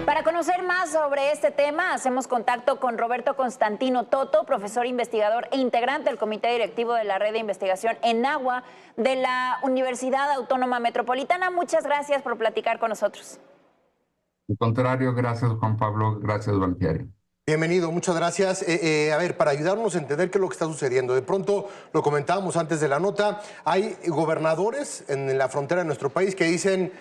Para conocer más sobre este tema, hacemos contacto con Roberto Constantino Toto, profesor investigador e integrante del Comité Directivo de la Red de Investigación en Agua de la Universidad Autónoma Metropolitana. Muchas gracias por platicar con nosotros. Al contrario, gracias Juan Pablo, gracias Valtieri. Bienvenido, muchas gracias. A ver, para ayudarnos a entender qué es lo que está sucediendo, de pronto lo comentábamos antes de la nota, hay gobernadores en la frontera de nuestro país que dicen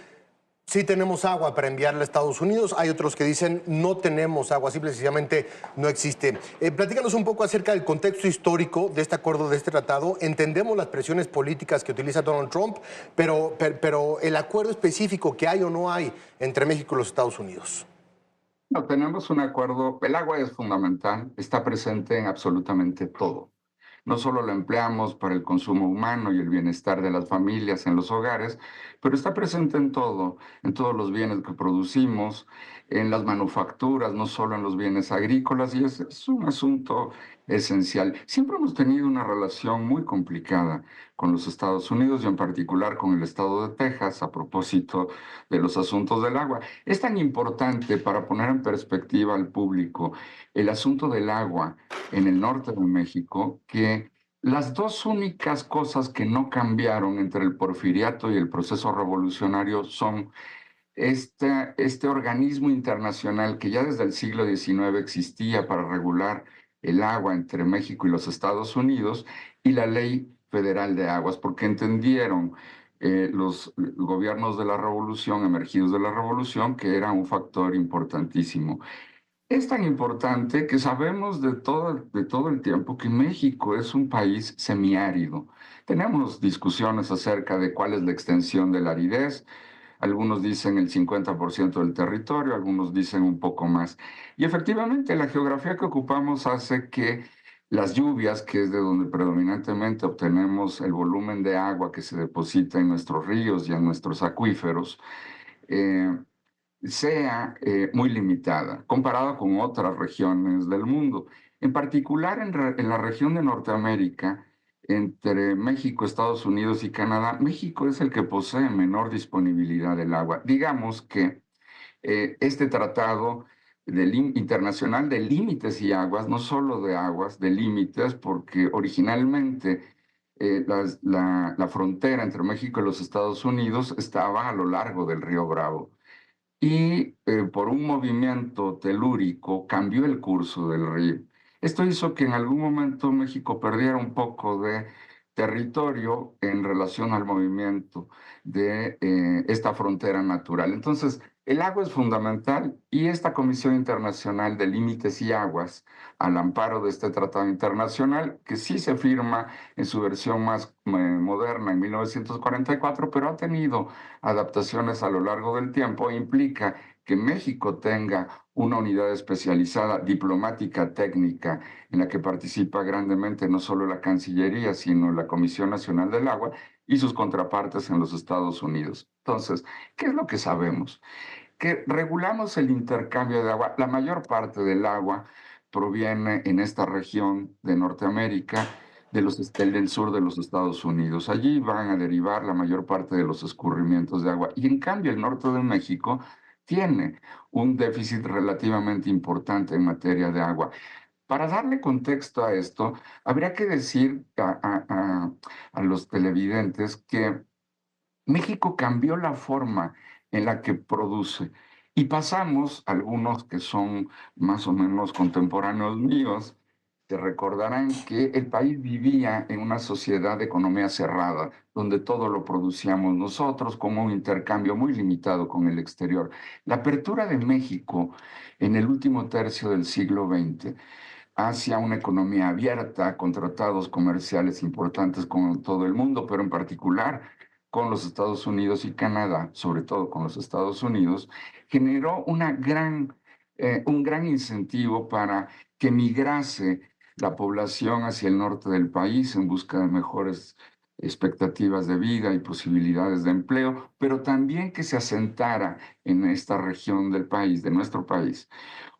sí tenemos agua para enviarla a Estados Unidos, hay otros que dicen no tenemos agua, simple y sencillamente no existe. Platícanos un poco acerca del contexto histórico de este acuerdo, de este tratado. Entendemos las presiones políticas que utiliza Donald Trump, pero el acuerdo específico que hay o no hay entre México y los Estados Unidos. No, tenemos un acuerdo, el agua es fundamental, está presente en absolutamente todo. No solo la empleamos para el consumo humano y el bienestar de las familias en los hogares, pero está presente en todo, en todos los bienes que producimos, en las manufacturas, no solo en los bienes agrícolas, y es un asunto esencial. Siempre hemos tenido una relación muy complicada con los Estados Unidos y en particular con el estado de Texas a propósito de los asuntos del agua. Es tan importante para poner en perspectiva al público el asunto del agua en el norte de México que las dos únicas cosas que no cambiaron entre el porfiriato y el proceso revolucionario son este organismo internacional que ya desde el siglo XIX existía para regular el agua entre México y los Estados Unidos y la Ley Federal de Aguas, porque entendieron los gobiernos de la revolución, emergidos de la revolución, que era un factor importantísimo. Es tan importante que sabemos de todo el tiempo que México es un país semiárido. Tenemos discusiones acerca de cuál es la extensión de la aridez. Algunos dicen el 50% del territorio, algunos dicen un poco más. Y efectivamente la geografía que ocupamos hace que las lluvias, que es de donde predominantemente obtenemos el volumen de agua que se deposita en nuestros ríos y en nuestros acuíferos, sea muy limitada comparada con otras regiones del mundo. En particular en la región de Norteamérica, entre México, Estados Unidos y Canadá, México es el que posee menor disponibilidad del agua. Digamos que este tratado internacional de límites y aguas, no solo de aguas, de límites, porque originalmente la frontera entre México y los Estados Unidos estaba a lo largo del río Bravo. Y por un movimiento telúrico cambió el curso del río. Esto hizo que en algún momento México perdiera un poco de territorio en relación al movimiento de esta frontera natural. Entonces, el agua es fundamental y esta Comisión Internacional de Límites y Aguas, al amparo de este tratado internacional, que sí se firma en su versión más moderna en 1944, pero ha tenido adaptaciones a lo largo del tiempo, implica que México tenga una unidad especializada diplomática técnica en la que participa grandemente no solo la Cancillería, sino la Comisión Nacional del Agua y sus contrapartes en los Estados Unidos. Entonces, ¿qué es lo que sabemos? Que regulamos el intercambio de agua. La mayor parte del agua proviene en esta región de Norteamérica del sur de los Estados Unidos. Allí van a derivar la mayor parte de los escurrimientos de agua. Y en cambio el norte de México tiene un déficit relativamente importante en materia de agua. Para darle contexto a esto, habría que decir a los televidentes que México cambió la forma en la que produce y pasamos, algunos que son más o menos contemporáneos míos, te recordarán que el país vivía en una sociedad de economía cerrada, donde todo lo producíamos nosotros con un intercambio muy limitado con el exterior. La apertura de México en el último tercio del siglo XX hacia una economía abierta, con tratados comerciales importantes con todo el mundo, pero en particular con los Estados Unidos y Canadá, sobre todo con los Estados Unidos, generó un gran incentivo para que migrase la población hacia el norte del país en busca de mejores expectativas de vida y posibilidades de empleo, pero también que se asentara en esta región del país, de nuestro país,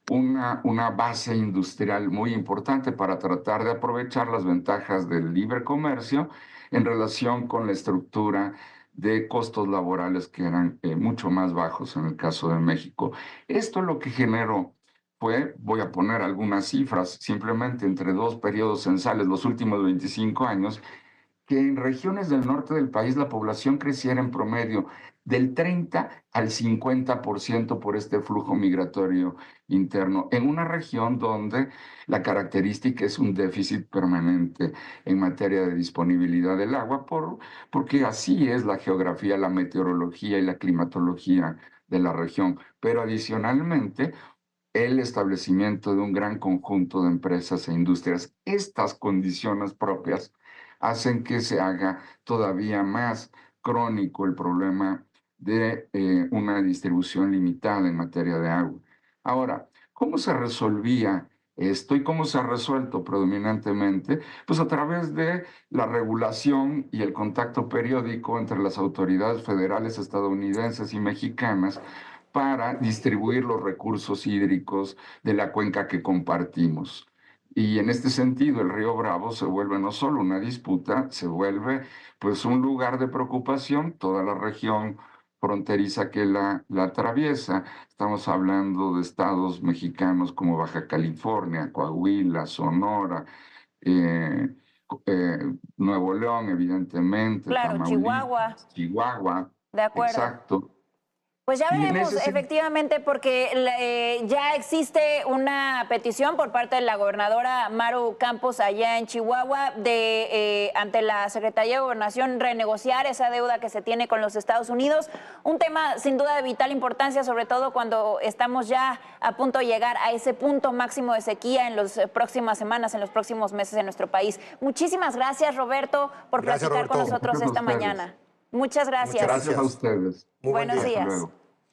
una base industrial muy importante para tratar de aprovechar las ventajas del libre comercio en relación con la estructura de costos laborales que eran mucho más bajos en el caso de México. Esto lo que generó fue, voy a poner algunas cifras, simplemente entre dos periodos censales, los últimos 25 años, que en regiones del norte del país la población creciera en promedio del 30 al 50% por este flujo migratorio interno, en una región donde la característica es un déficit permanente en materia de disponibilidad del agua, porque así es la geografía, la meteorología y la climatología de la región. Pero adicionalmente, el establecimiento de un gran conjunto de empresas e industrias. Estas condiciones propias hacen que se haga todavía más crónico el problema de una distribución limitada en materia de agua. Ahora, ¿cómo se resolvía esto y cómo se ha resuelto predominantemente? Pues a través de la regulación y el contacto periódico entre las autoridades federales estadounidenses y mexicanas para distribuir los recursos hídricos de la cuenca que compartimos. Y en este sentido, el río Bravo se vuelve no solo una disputa, se vuelve pues un lugar de preocupación, toda la región fronteriza que la atraviesa. Estamos hablando de estados mexicanos como Baja California, Coahuila, Sonora, eh, Nuevo León, evidentemente, Claro, Chihuahua. Chihuahua, De acuerdo. exacto. Pues ya Y en veremos, ese efectivamente, porque ya existe una petición por parte de la gobernadora Maru Campos allá en Chihuahua ante la Secretaría de Gobernación renegociar esa deuda que se tiene con los Estados Unidos. Un tema sin duda de vital importancia, sobre todo cuando estamos ya a punto de llegar a ese punto máximo de sequía en las próximas semanas, en los próximos meses en nuestro país. Muchísimas gracias, Roberto, por platicar con nosotros esta mañana. Muchas gracias. Gracias a ustedes. Muy buen Buenos día. días. Hasta luego.